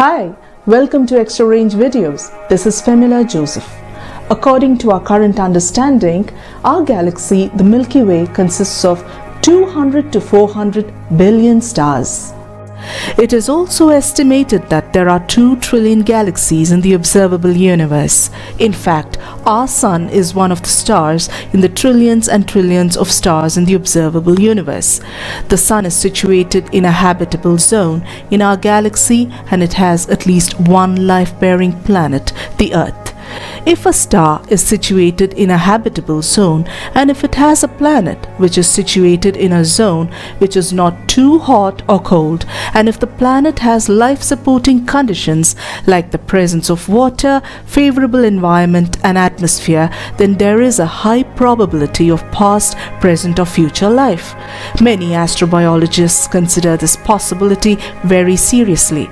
Hi, welcome to Extra Range Videos. This is Femila Joseph. According to our current understanding, our galaxy, the Milky Way, consists of 200 to 400 billion stars. It is also estimated that there are 2 trillion galaxies in the observable universe. In fact, our Sun is one of the stars in the trillions and trillions of stars in the observable universe. The Sun is situated in a habitable zone in our galaxy, and it has at least one life-bearing planet, the Earth. If a star is situated in a habitable zone, and if it has a planet which is situated in a zone which is not too hot or cold, and if the planet has life-supporting conditions like the presence of water, favorable environment and atmosphere, then there is a high probability of past, present or future life. Many astrobiologists consider this possibility very seriously.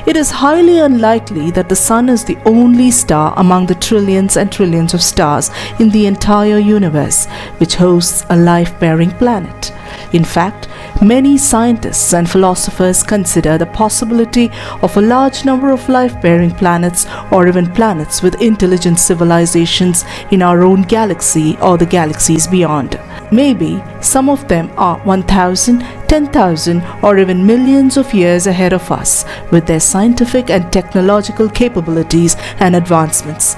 It is highly unlikely that the Sun is the only star among the trillions and trillions of stars in the entire universe which hosts a life-bearing planet. In fact, many scientists and philosophers consider the possibility of a large number of life-bearing planets or even planets with intelligent civilizations in our own galaxy or the galaxies beyond. Maybe some of them are 1,000, 10,000 or even millions of years ahead of us with their scientific and technological capabilities and advancements.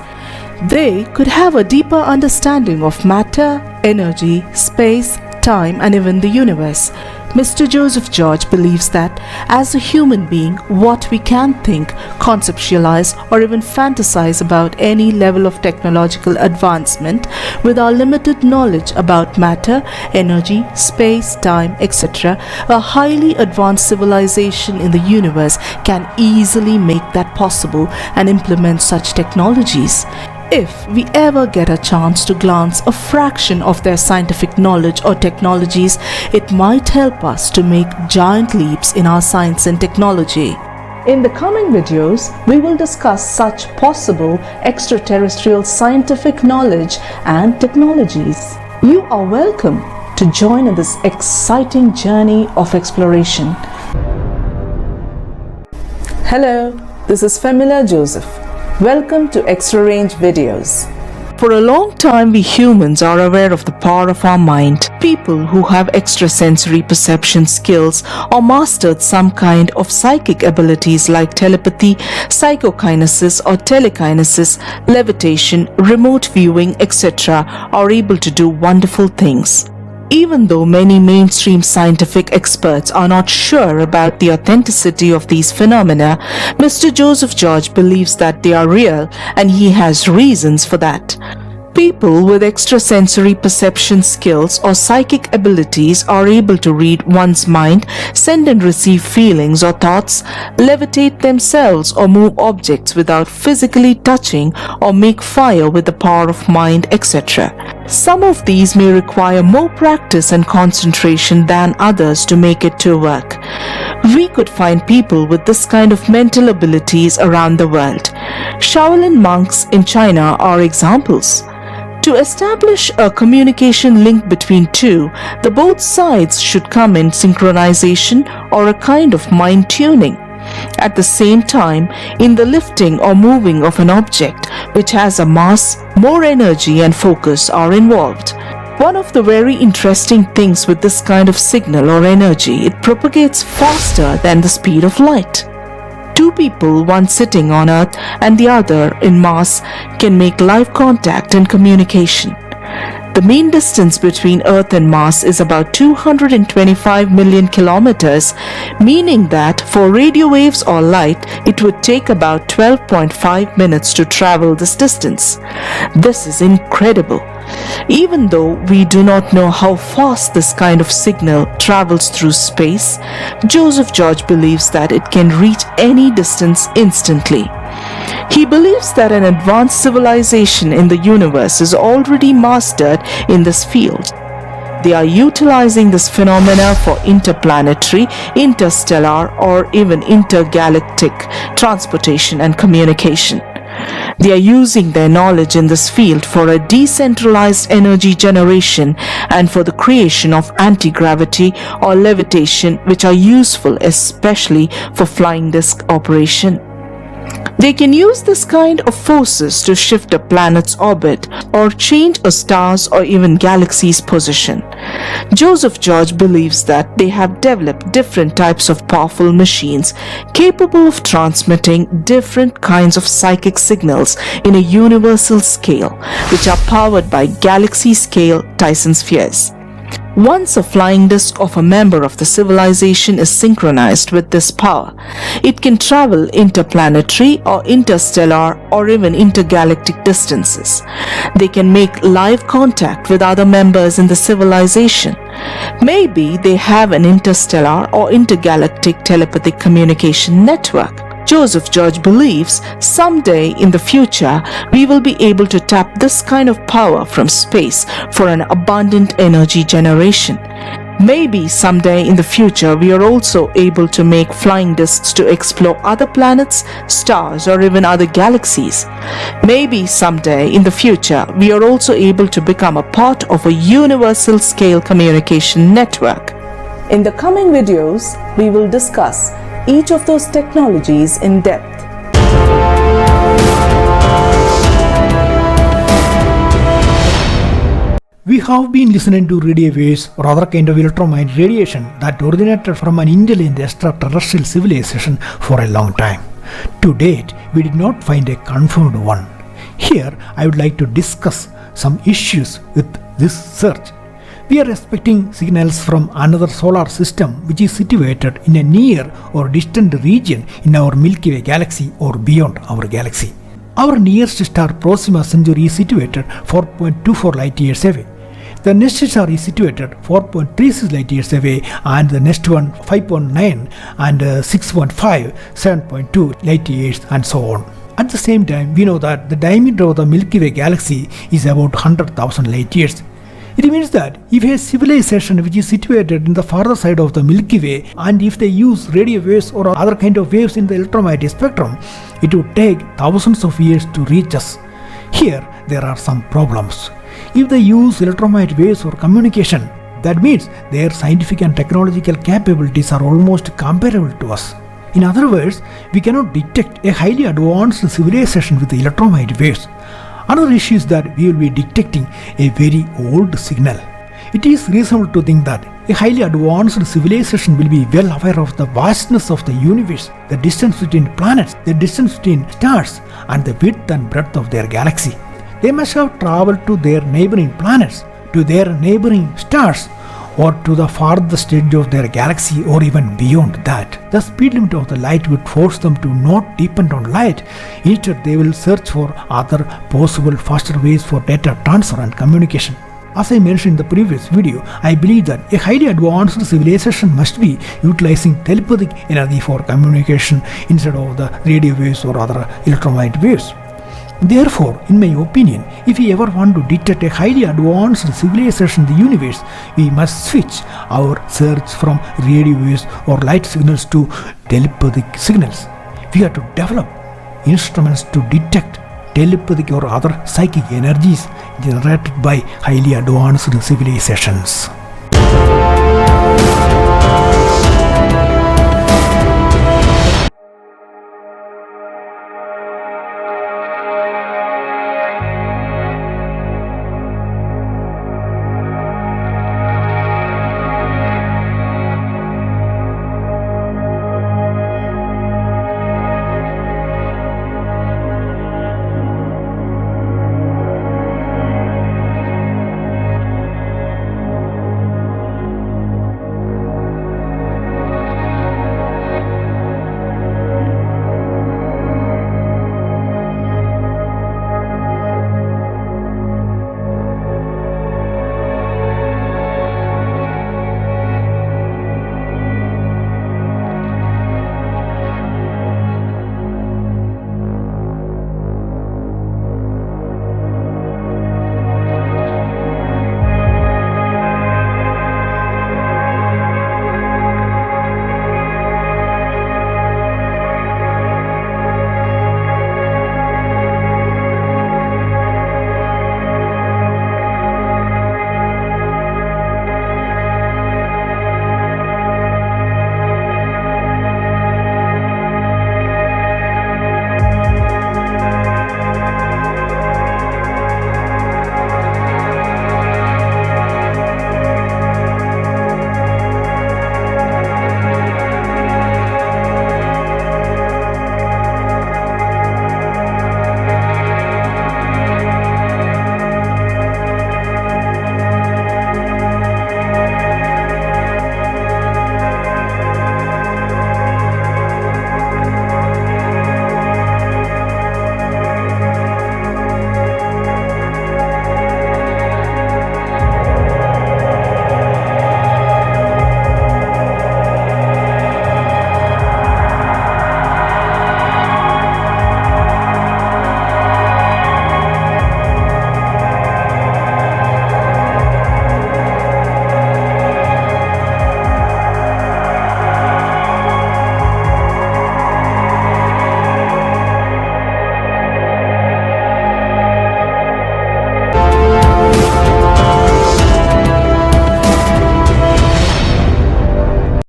They could have a deeper understanding of matter, energy, space, time and even the universe. Mr. Joseph George believes that as a human being, what we can think, conceptualize or even fantasize about any level of technological advancement with our limited knowledge about matter, energy, space, time, etc., a highly advanced civilization in the universe can easily make that possible and implement such technologies. If we ever get a chance to glance a fraction of their scientific knowledge or technologies, it might help us to make giant leaps in our science and technology. In the coming videos, we will discuss such possible extraterrestrial scientific knowledge and technologies. You are welcome to join in this exciting journey of exploration. Hello, this is Femila Joseph. Welcome to Extra Range Videos. For a long time, we humans are aware of the power of our mind. People who have extrasensory perception skills or mastered some kind of psychic abilities like telepathy, psychokinesis or telekinesis, levitation, remote viewing, etc. are able to do wonderful things. Even though many mainstream scientific experts are not sure about the authenticity of these phenomena, Mr. Joseph George believes that they are real, and he has reasons for that. People with extrasensory perception skills or psychic abilities are able to read one's mind, send and receive feelings or thoughts, levitate themselves or move objects without physically touching, or make fire with the power of mind, etc. Some of these may require more practice and concentration than others to make it to work. We could find people with this kind of mental abilities around the world. Shaolin monks in China are examples. To establish a communication link between two, the both sides should come in synchronization or a kind of mind tuning. At the same time, in the lifting or moving of an object which has a mass, more energy and focus are involved. One of the very interesting things with this kind of signal or energy, it propagates faster than the speed of light. 2 people, one sitting on Earth and the other in Mars, can make live contact and communication. The mean distance between Earth and Mars is about 225 million kilometers, meaning that for radio waves or light, it would take about 12.5 minutes to travel this distance. This is incredible. Even though we do not know how fast this kind of signal travels through space, Joseph George believes that it can reach any distance instantly. He believes that an advanced civilization in the universe is already mastered in this field. They are utilizing this phenomena for interplanetary, interstellar, or even intergalactic transportation and communication. They are using their knowledge in this field for a decentralized energy generation and for the creation of anti-gravity or levitation, which are useful especially for flying disc operation. They can use this kind of forces to shift a planet's orbit or change a star's or even galaxy's position. Joseph George believes that they have developed different types of powerful machines capable of transmitting different kinds of psychic signals in a universal scale, which are powered by galaxy-scale Dyson spheres. Once a flying disk of a member of the civilization is synchronized with this power, it can travel interplanetary or interstellar or even intergalactic distances. They can make live contact with other members in the civilization. Maybe they have an interstellar or intergalactic telepathic communication network. Joseph George believes someday in the future we will be able to tap this kind of power from space for an abundant energy generation. Maybe someday in the future we are also able to make flying discs to explore other planets, stars, or even other galaxies. Maybe someday in the future we are also able to become a part of a universal scale communication network. In the coming videos, we will discuss each of those technologies in depth. We have been listening to radio waves or other kind of electromagnetic radiation that originated from an intelligent extraterrestrial civilization for a long time. To date, we did not find a confirmed one. Here, I would like to discuss some issues with this search. We are expecting signals from another solar system which is situated in a near or distant region in our Milky Way galaxy or beyond our galaxy. Our nearest star Proxima Centauri is situated 4.24 light years away. The next star is situated 4.36 light years away, and the next one 5.9 and 6.5, 7.2 light years, and so on. At the same time, we know that the diameter of the Milky Way galaxy is about 100,000 light years. It means that if a civilization which is situated in the farther side of the Milky Way, and if they use radio waves or other kind of waves in the electromagnetic spectrum, it would take thousands of years to reach us. Here, there are some problems. If they use electromagnetic waves for communication, that means their scientific and technological capabilities are almost comparable to us. In other words, we cannot detect a highly advanced civilization with the electromagnetic waves. Another issue is that we will be detecting a very old signal. It is reasonable to think that a highly advanced civilization will be well aware of the vastness of the universe, the distance between planets, the distance between stars, and the width and breadth of their galaxy. They must have traveled to their neighboring planets, to their neighboring stars, or to the farthest edge of their galaxy, or even beyond that. The speed limit of the light would force them to not depend on light. Instead, they will search for other possible faster ways for data transfer and communication. As I mentioned in the previous video, I believe that a highly advanced civilization must be utilizing telepathic energy for communication instead of the radio waves or other electromagnetic waves. Therefore, in my opinion, if we ever want to detect a highly advanced civilization in the universe, we must switch our search from radio waves or light signals to telepathic signals. We have to develop instruments to detect telepathic or other psychic energies generated by highly advanced civilizations.